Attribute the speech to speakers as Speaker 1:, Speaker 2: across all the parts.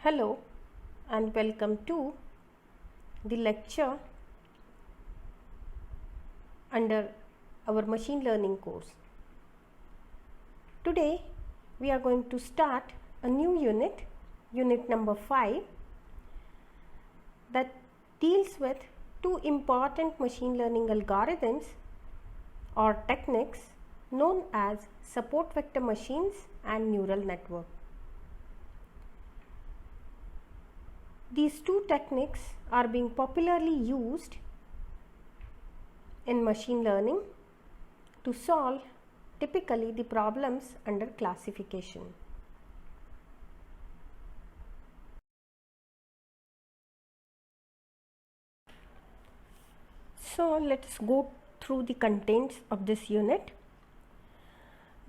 Speaker 1: Hello and welcome to the lecture under our machine learning course. Today we are going to start a new unit number 5, that deals with two important machine learning algorithms or techniques known as support vector machines and neural network. These two techniques are being popularly used in machine learning to solve typically the problems under classification. So let's go through the contents of this unit.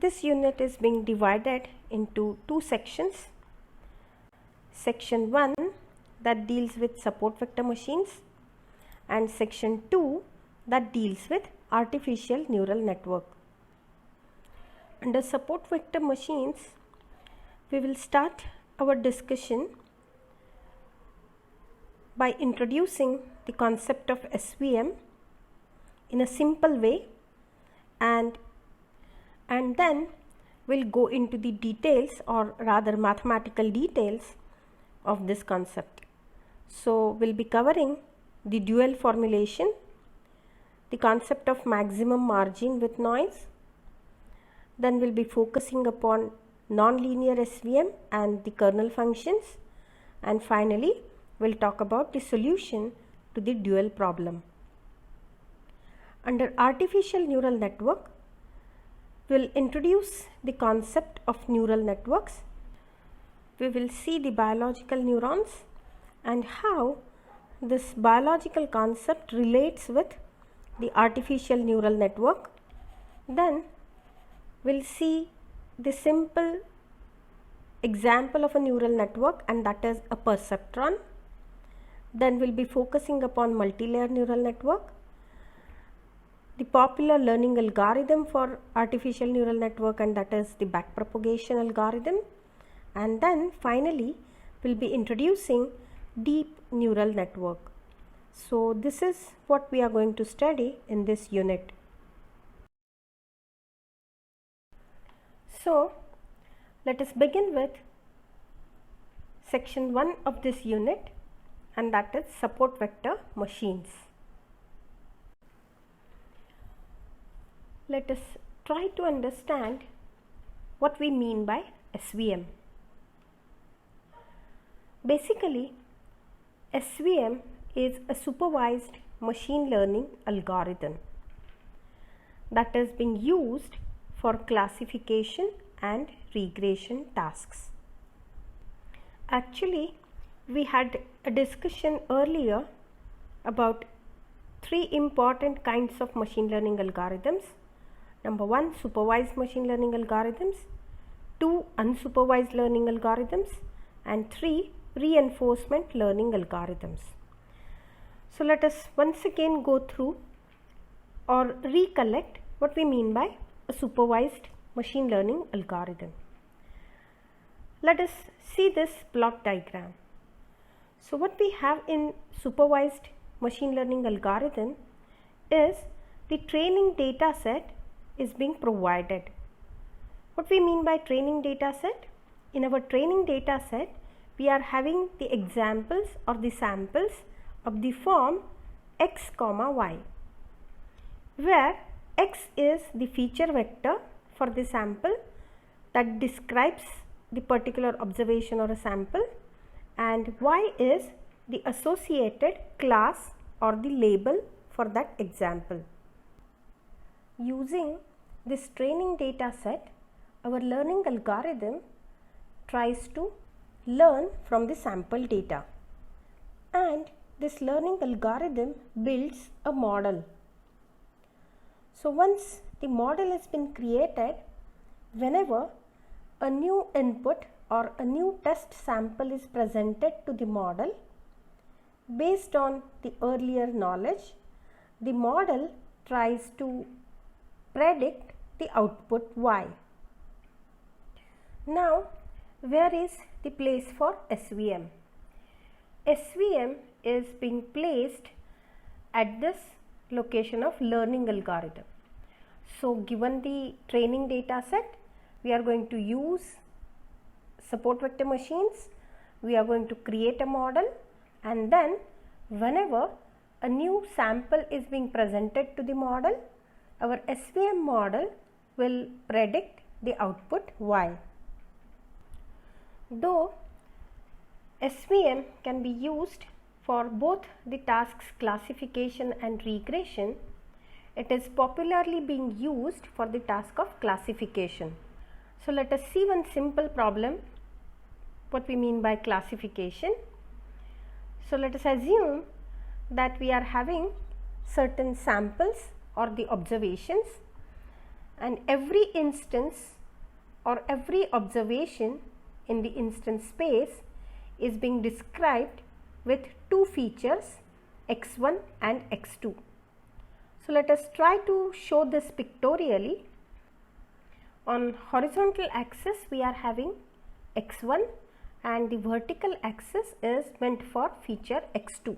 Speaker 1: This unit is being divided into two sections. Section 1 that deals with support vector machines and section 2 that deals with artificial neural network. Under support vector machines, we will start our discussion by introducing the concept of SVM in a simple way, and then we'll go into the details, or rather mathematical details of this concept. So we'll be covering the dual formulation, the concept of maximum margin with noise, then we'll be focusing upon nonlinear SVM and the kernel functions, and finally we'll talk about the solution to the dual problem. Under artificial neural network, we'll introduce the concept of neural networks. We will see the biological neurons and how this biological concept relates with the artificial neural network. Then we'll see the simple example of a neural network, and that is a perceptron. Then we'll be focusing upon multilayer neural network, the popular learning algorithm for artificial neural network, and that is the backpropagation algorithm. And then finally we'll be introducing deep neural network. So this is what we are going to study in this unit. So let us begin with section 1 of this unit, and that is support vector machines. Let us try to understand what we mean by SVM. Basically, SVM is a supervised machine learning algorithm that is being used for classification and regression tasks. Actually, we had a discussion earlier about three important kinds of machine learning algorithms. Number 1, supervised machine learning algorithms, 2, unsupervised learning algorithms, and 3, reinforcement learning algorithms. So let us once again go through or recollect what we mean by a supervised machine learning algorithm. Let us see this block diagram. So what we have in supervised machine learning algorithm is the training data set is being provided. What we mean by training data set? In our training data set, we are having the examples or the samples of the form x, y, where x is the feature vector for the sample that describes the particular observation or a sample, and y is the associated class or the label for that example. Using this training data set, our learning algorithm tries to learn from the sample data, and this learning algorithm builds a model. So once the model has been created, whenever a new input or a new test sample is presented to the model, based on the earlier knowledge, the model tries to predict the output y. Now, where is the place for SVM. SVM is being placed at this location of learning algorithm. So given the training data set, we are going to use support vector machines, we are going to create a model, and then whenever a new sample is being presented to the model, our SVM model will predict the output Y. Though SVM can be used for both the tasks classification and regression, it is popularly being used for the task of classification. So let us see one simple problem, what we mean by classification. So let us assume that we are having certain samples or the observations, and every instance or every observation in the instance space is being described with two features, x1 and x2. So let us try to show this pictorially. On horizontal axis we are having x1 and the vertical axis is meant for feature x2,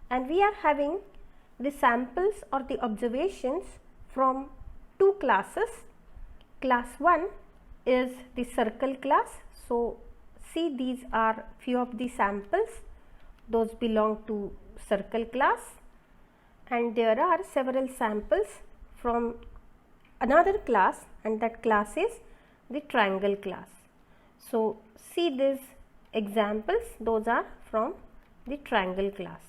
Speaker 1: and we are having the samples or the observations from two classes. Class 1 is the circle class. So see, these are few of the samples, those belong to circle class, and there are several samples from another class, and that class is the triangle class. So see these examples, those are from the triangle class.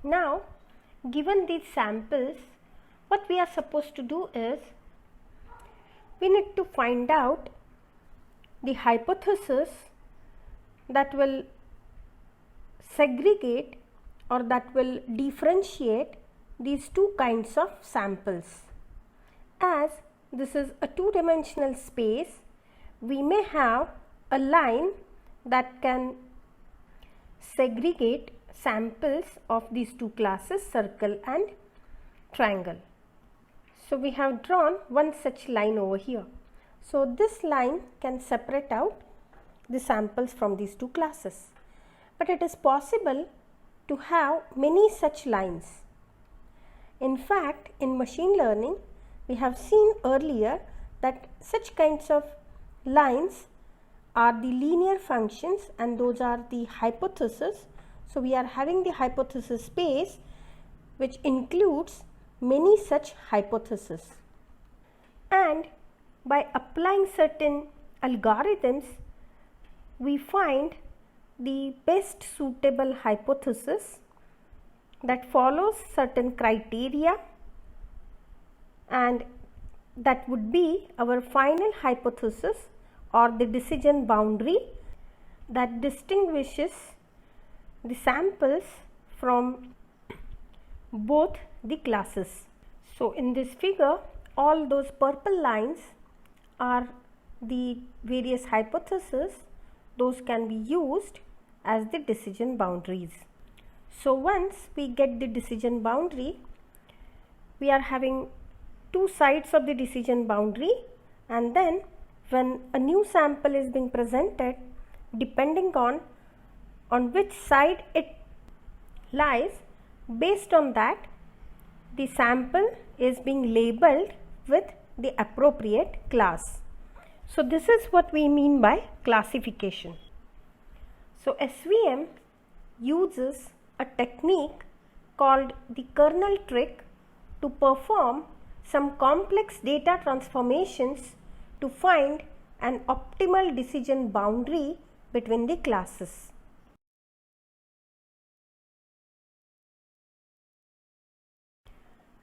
Speaker 1: Now given these samples, what we are supposed to do is we need to find out the hypothesis that will segregate or that will differentiate these two kinds of samples. As this is a two-dimensional space, we may have a line that can segregate samples of these two classes, circle and triangle. So we have drawn one such line over here. So this line can separate out the samples from these two classes, but it is possible to have many such lines. In fact, in machine learning we have seen earlier that such kinds of lines are the linear functions, and those are the hypotheses. So we are having the hypothesis space which includes many such hypotheses, and by applying certain algorithms we find the best suitable hypothesis that follows certain criteria, and that would be our final hypothesis or the decision boundary that distinguishes the samples from both the classes. So in this figure, all those purple lines are the various hypotheses. Those can be used as the decision boundaries. So once we get the decision boundary, we are having two sides of the decision boundary, and then when a new sample is being presented, depending on which side it lies, based on that the sample is being labeled with the appropriate class. So this is what we mean by classification. So SVM uses a technique called the kernel trick to perform some complex data transformations to find an optimal decision boundary between the classes.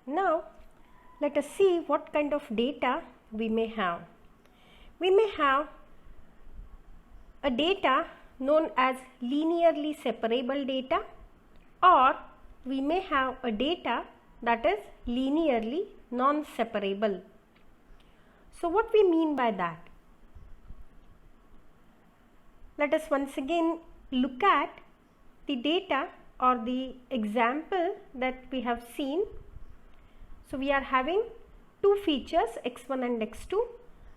Speaker 1: Now let us see what kind of data we may have. We may have a data known as linearly separable data, or we may have a data that is linearly non-separable. So what we mean by that? Let us once again look at the data or the example that we have seen. So we are having two features, x1 and x2,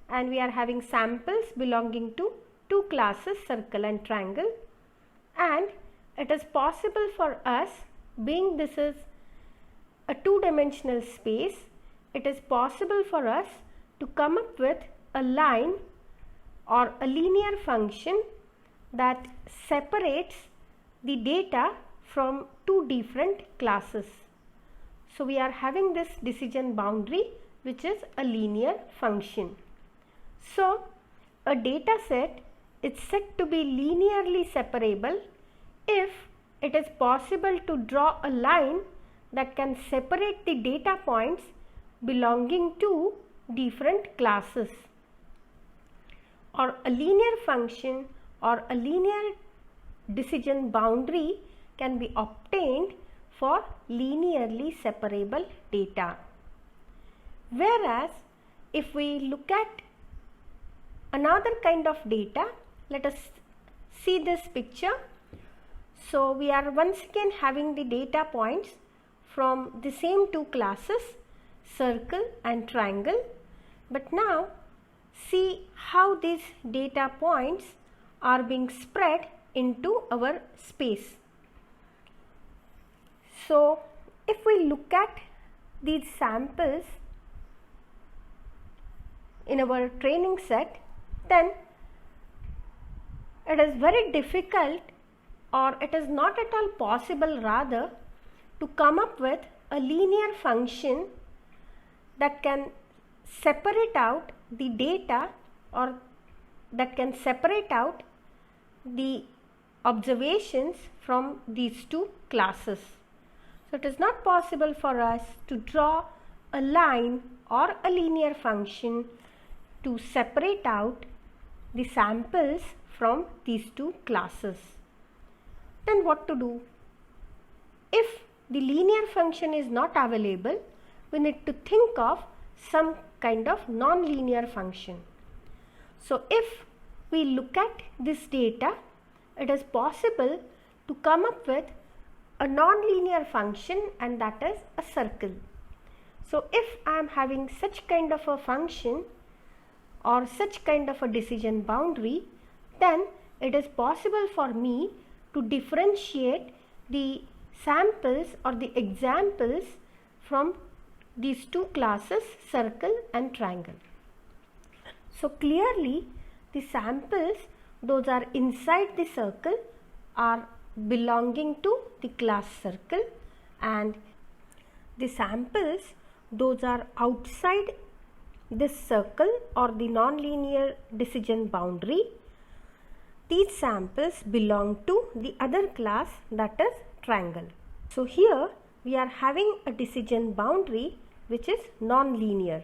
Speaker 1: and we are having samples belonging to two classes, circle and triangle, and it is possible for us, being this is a two-dimensional space, it is possible for us to come up with a line or a linear function that separates the data from two different classes. So we are having this decision boundary, which is a linear function. So a data set is said to be linearly separable if it is possible to draw a line that can separate the data points belonging to different classes. Or a linear function or a linear decision boundary can be obtained for linearly separable data. Whereas if we look at another kind of data, let us see this picture. So we are once again having the data points from the same two classes, circle and triangle, but now see how these data points are being spread into our space. So if we look at these samples in our training set, then it is very difficult, or it is not at all possible rather, to come up with a linear function that can separate out the data, or that can separate out the observations from these two classes. So it is not possible for us to draw a line or a linear function to separate out the samples from these two classes. Then what to do? If the linear function is not available, we need to think of some kind of nonlinear function. So if we look at this data, it is possible to come up with a nonlinear function, and that is a circle. So if I am having such kind of a function or such kind of a decision boundary, then it is possible for me to differentiate the samples or the examples from these two classes, circle and triangle. So clearly the samples, those are inside the circle, are belonging to the class circle, and the samples, those are outside this circle or the nonlinear decision boundary. These samples belong to the other class, that is triangle. So here we are having a decision boundary which is nonlinear,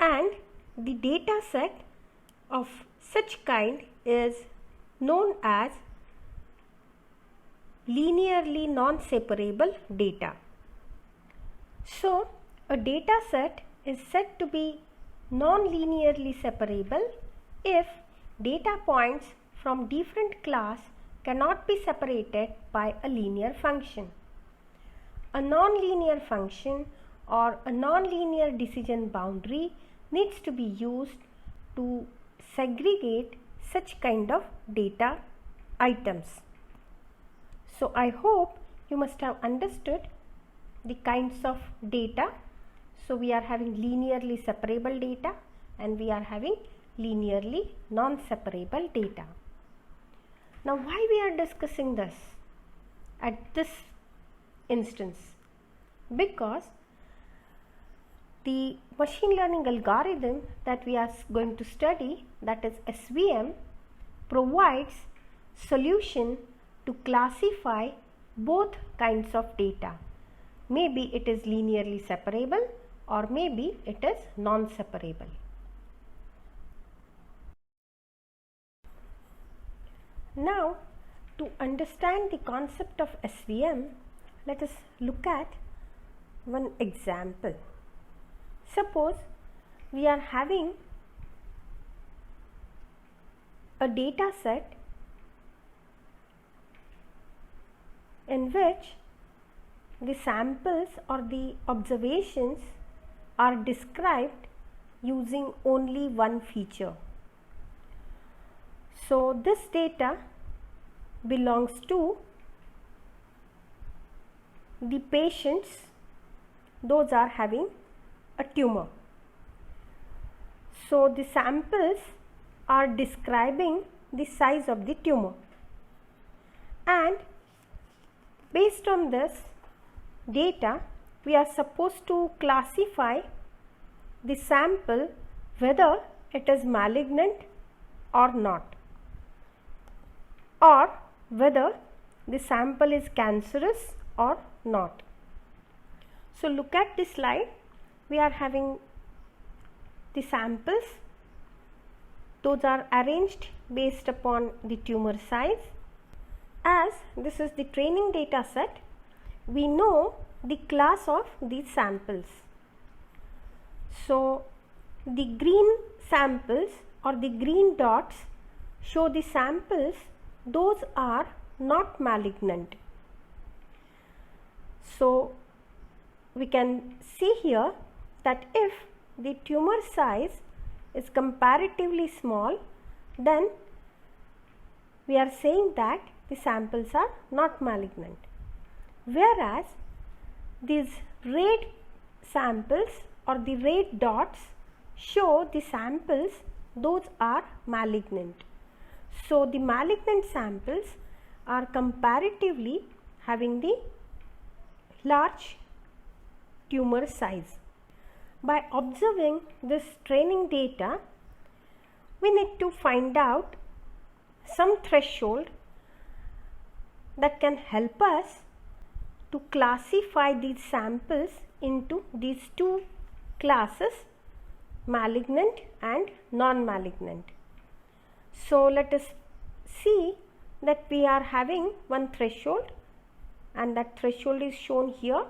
Speaker 1: and the data set of such kind is known as linearly non-separable data. So a data set is said to be non-linearly separable if data points from different class cannot be separated by a linear function. A non-linear function or a non-linear decision boundary needs to be used to segregate such kind of data items. So I hope you must have understood the kinds of data. So we are having linearly separable data and we are having linearly non-separable data. Now why we are discussing this at this instance? Because the machine learning algorithm that we are going to study, that is SVM, provides solution to classify both kinds of data. Maybe it is linearly separable or maybe it is non-separable. Now, to understand the concept of SVM, let us look at one example. Suppose we are having a data set in which the samples or the observations are described using only one feature. So this data belongs to the patients, those are having a tumor. So the samples are describing the size of the tumor, and based on this data we are supposed to classify the sample whether it is malignant or not, or whether the sample is cancerous or not. So look at this slide. We are having the samples. Those are arranged based upon the tumor size. As this is the training data set, we know the class of these samples. So the green samples or the green dots show the samples, those are not malignant. So we can see here that if the tumor size is comparatively small, then we are saying that the samples are not malignant. Whereas these red samples or the red dots show the samples, those are malignant. So the malignant samples are comparatively having the large tumor size. By observing this training data, we need to find out some threshold that can help us to classify these samples into these two classes, malignant and non-malignant. So let us see that we are having one threshold, and that threshold is shown here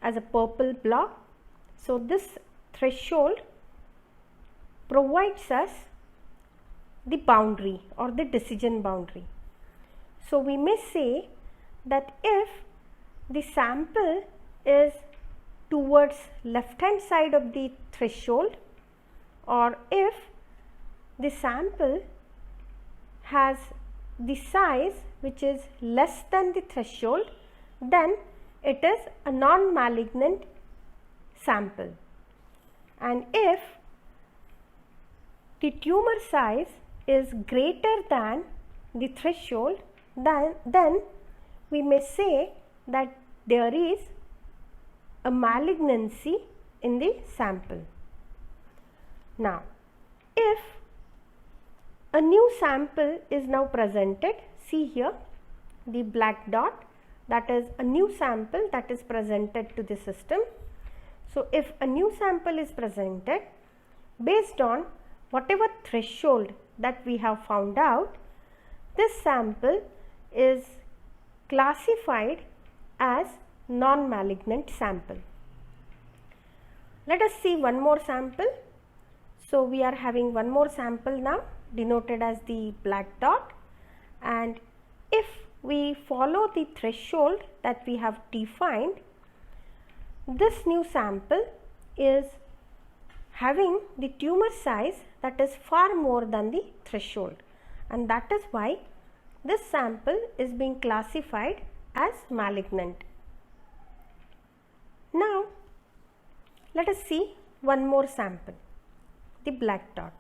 Speaker 1: as a purple block. So this threshold provides us the boundary or the decision boundary. So we may say that if the sample is towards left hand side of the threshold, or if the sample has the size which is less than the threshold, then it is a non-malignant sample. And if the tumor size is greater than the threshold, then we may say that there is a malignancy in the sample. Now, if a new sample is now presented, see here the black dot, that is a new sample that is presented to the system. So if a new sample is presented, based on whatever threshold that we have found out, this sample is classified as non-malignant sample. Let us see one more sample. So we are having one more sample now, denoted as the black dot, and if we follow the threshold that we have defined, this new sample is having the tumor size that is far more than the threshold, and that is why this sample is being classified as malignant. Now let us see one more sample, the black dot.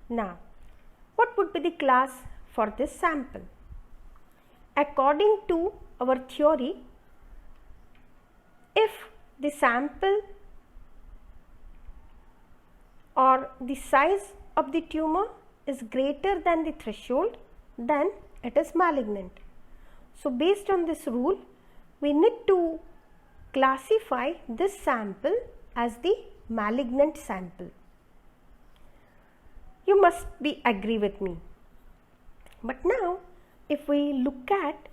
Speaker 1: Now what would be the class for this sample? According to our theory, if the sample or the size of the tumor is greater than the threshold, then it is malignant. So based on this rule, we need to classify this sample as the malignant sample. You must be agree with me. But now if we look at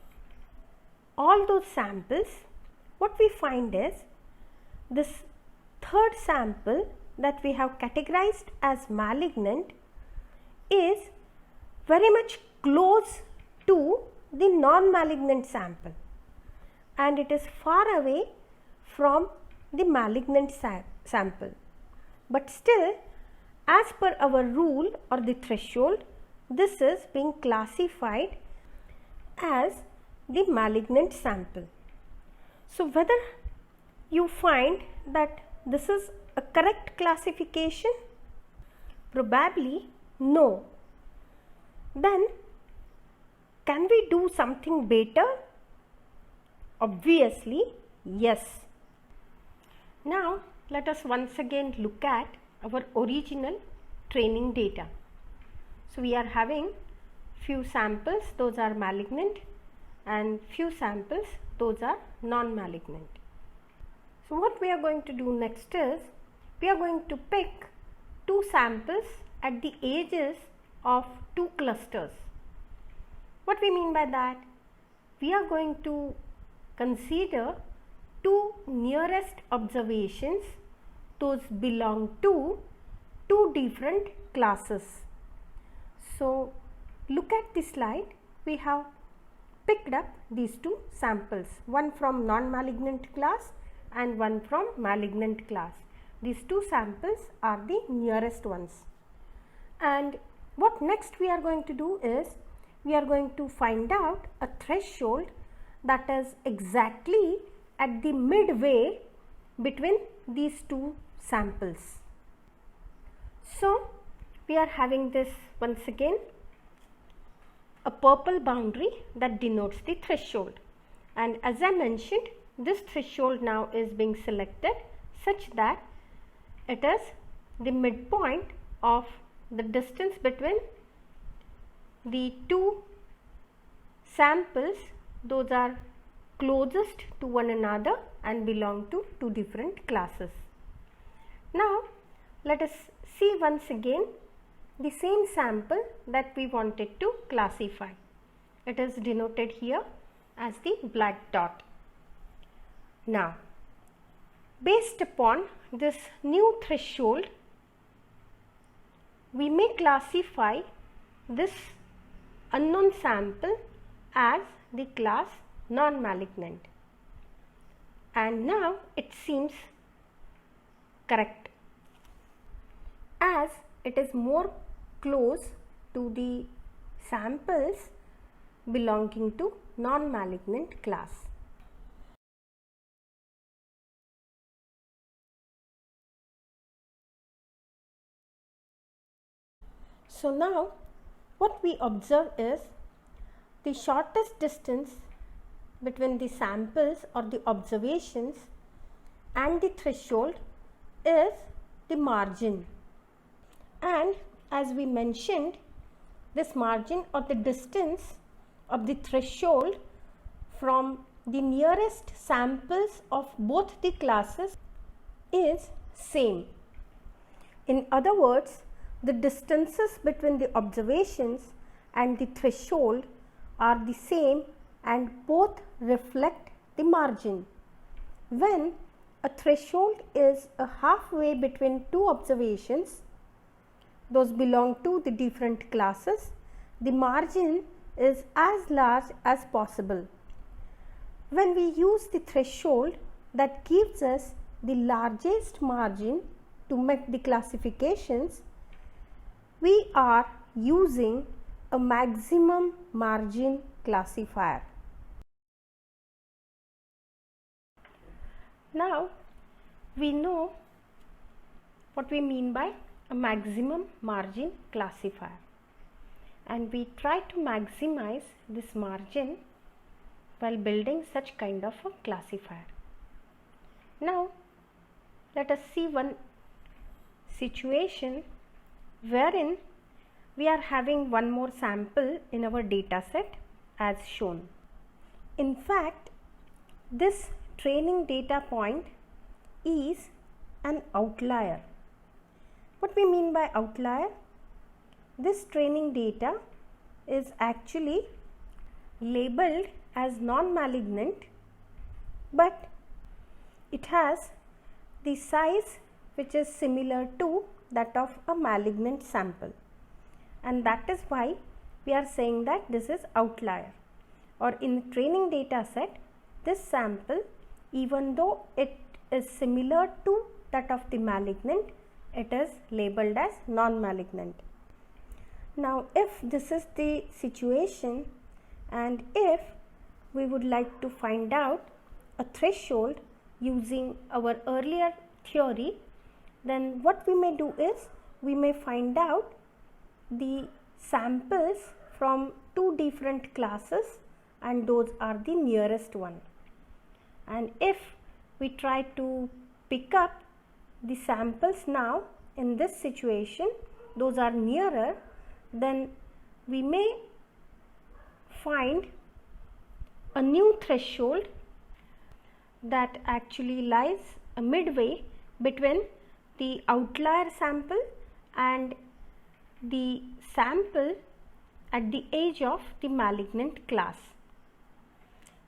Speaker 1: all those samples, what we find is this third sample that we have categorized as malignant is very much close to the non-malignant sample, and it is far away from the malignant sample. But still, as per our rule or the threshold, this is being classified as the malignant sample. So whether you find that this is a correct classification? Probably no. Then can we do something better? Obviously yes. Now let us once again look at our original training data. So we are having few samples, those are malignant, and few samples, those are non-malignant. So what we are going to do next is, we are going to pick two samples at the edges of two clusters. What we mean by that? We are going to consider two nearest observations, those belong to two different classes. So look at the slide, we have picked up these two samples, one from non-malignant class and one from malignant class. These two samples are the nearest ones. And what next we are going to do is, we are going to find out a threshold that is exactly at the midway between these two samples. So we are having this once again, a purple boundary that denotes the threshold, and as I mentioned, this threshold now is being selected such that it is the midpoint of the distance between the two samples, those are closest to one another and belong to two different classes. Now let us see once again the same sample that we wanted to classify. It is denoted here as the black dot. Now based upon this new threshold, we may classify this unknown sample as the class non-malignant, and now it seems correct as it is more close to the samples belonging to non-malignant class. So now what we observe is, the shortest distance between the samples or the observations and the threshold is the margin, and as we mentioned, this margin or the distance of the threshold from the nearest samples of both the classes is same. In other words, the distances between the observations and the threshold are the same and both reflect the margin. When a threshold is a halfway between two observations, those belong to the different classes, the margin is as large as possible. When we use the threshold that gives us the largest margin to make the classifications, we are using a maximum margin classifier. Now we know what we mean by a maximum margin classifier, and we try to maximize this margin while building such kind of a classifier. Now let us see one situation wherein we are having one more sample in our data set as shown. In fact, this training data point is an outlier. What we mean by outlier? This training data is actually labeled as non-malignant, but it has the size which is similar to that of a malignant sample, and that is why we are saying that this is outlier. Or in the training data set, this sample, even though it is similar to that of the malignant, it is labeled as non-malignant. Now if this is the situation and if we would like to find out a threshold using our earlier theory, then what we may do is we may find out the samples from two different classes and those are the nearest one. And if we try to pick up the samples now in this situation, those are nearer, then we may find a new threshold that actually lies midway between the outlier sample and the sample at the edge of the malignant class.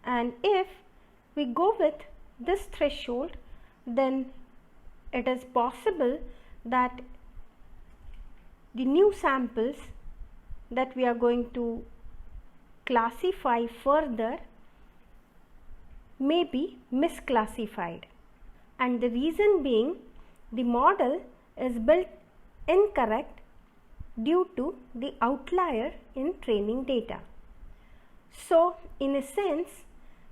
Speaker 1: And if we go with this threshold, then it is possible that the new samples that we are going to classify further may be misclassified, and the reason being the model is built incorrect due to the outlier in training data. So in a sense,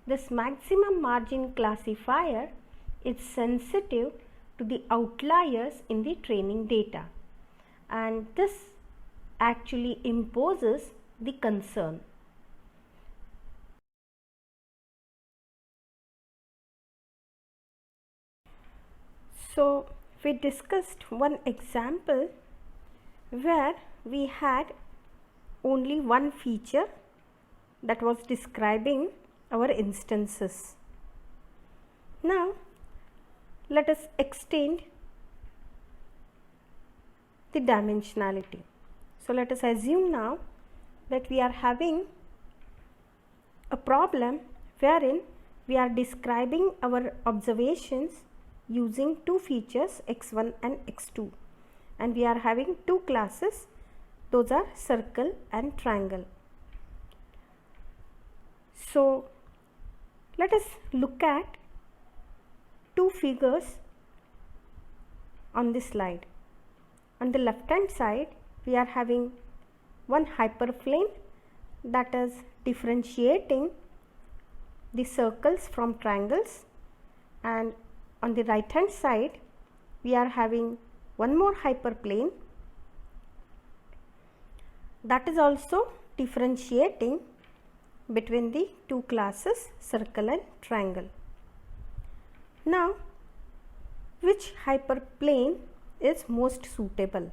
Speaker 1: this maximum margin classifier is sensitive to the outliers in the training data, and this actually imposes the concern. So we discussed one example where we had only one feature that was describing our instances. Now let us extend the dimensionality. So let us assume now that we are having a problem wherein we are describing our observations using two features x1 and x2, and we are having two classes, those are circle and triangle. So let us look at two figures on this slide. On the left hand side we are having one hyperplane that is differentiating the circles from triangles, and on the right hand side we are having one more hyperplane that is also differentiating between the two classes circle and triangle. Now which hyperplane is most suitable,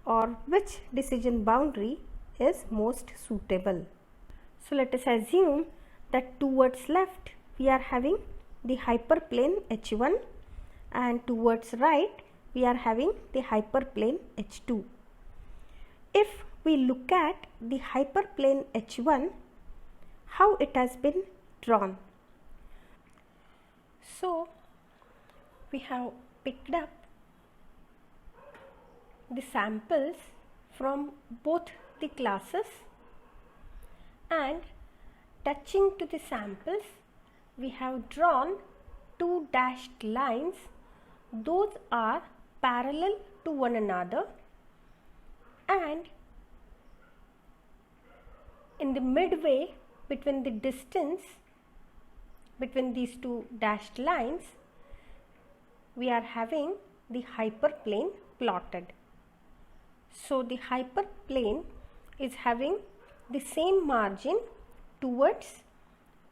Speaker 1: or which decision boundary is most suitable? So let us assume that towards left we are having the hyperplane h1 and towards right we are having the hyperplane h2. If we look at the hyperplane h1, how it has been drawn? So we have picked up the samples from both the classes, and touching to the samples we have drawn two dashed lines. Those are parallel to one another, and in the midway between the distance between these two dashed lines we are having the hyperplane plotted. So the hyperplane is having the same margin towards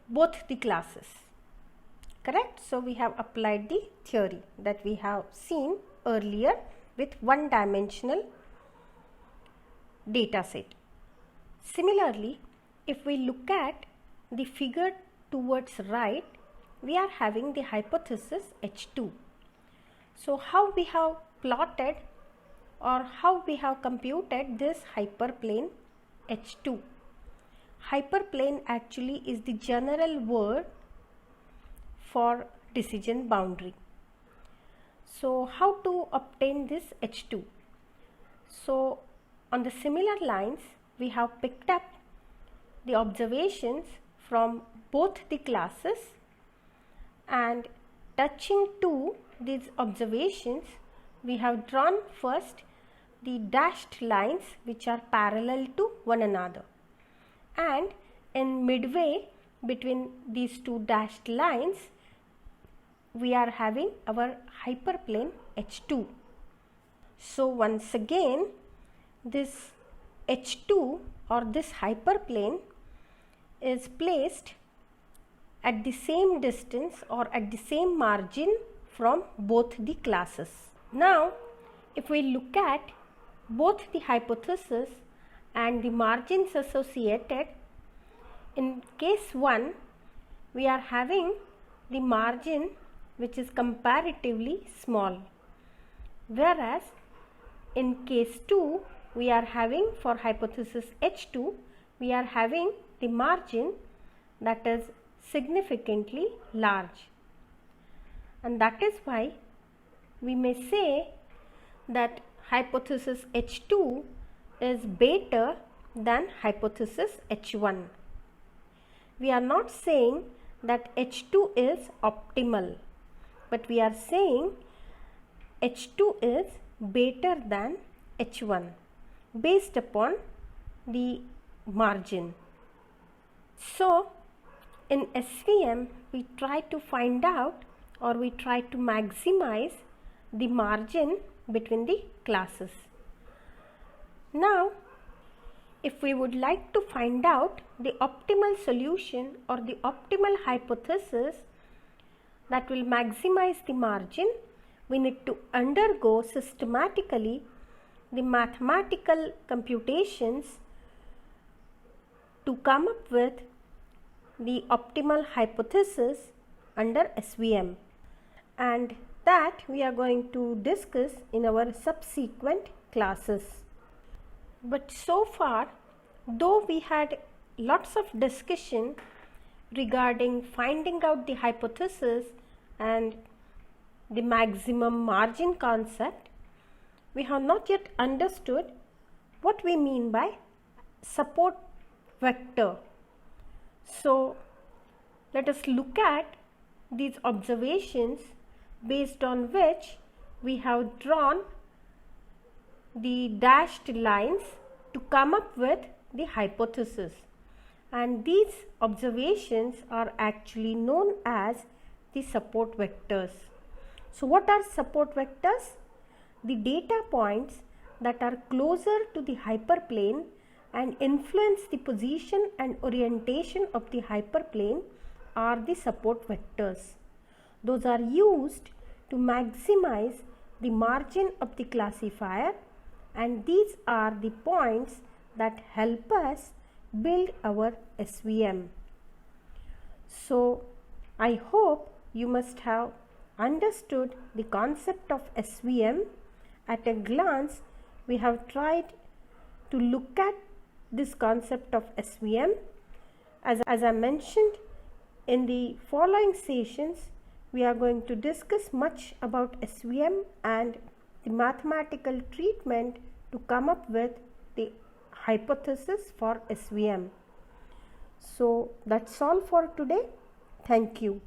Speaker 1: both the classes, correct? So we have applied the theory that we have seen earlier with one dimensional data set. Similarly, if we look at the figure towards right, we are having the hypothesis h2. So how we have plotted or how we have computed this hyperplane h2? Hyperplane actually is the general word for decision boundary. So how to obtain this h2? So on the similar lines we have picked up the observations from both the classes, and touching to these observations we have drawn first the dashed lines which are parallel to one another, and in midway between these two dashed lines we are having our hyperplane H2. So once again this H2 or this hyperplane is placed at the same distance or at the same margin from both the classes. Now if we look at both the hypothesis and the margins associated, in case 1 we are having the margin which is comparatively small, whereas in case 2 we are having, for hypothesis H2, we are having the margin that is significantly large, and that is why we may say that hypothesis H2 is better than hypothesis H1. We are not saying that H2 is optimal, but we are saying H2 is better than H1 based upon the margin. So in SVM we try to find out, or we try to maximize the margin between the classes. Now if we would like to find out the optimal solution or the optimal hypothesis that will maximize the margin, we need to undergo systematically the mathematical computations to come up with the optimal hypothesis under SVM, and that we are going to discuss in our subsequent classes. But so far, though we had lots of discussion regarding finding out the hypothesis and the maximum margin concept, we have not yet understood what we mean by support vector. So let us look at these observations based on which we have drawn the dashed lines to come up with the hypothesis, and these observations are actually known as the support vectors. So what are support vectors? The data points that are closer to the hyperplane and influence the position and orientation of the hyperplane are the support vectors. Those are used to maximize the margin of the classifier, and these are the points that help us build our SVM. So I hope you must have understood the concept of SVM. At a glance, we have tried to look at this concept of SVM. As I mentioned, in the following sessions, we are going to discuss much about SVM and the mathematical treatment to come up with the hypothesis for SVM. So that's all for today. Thank you.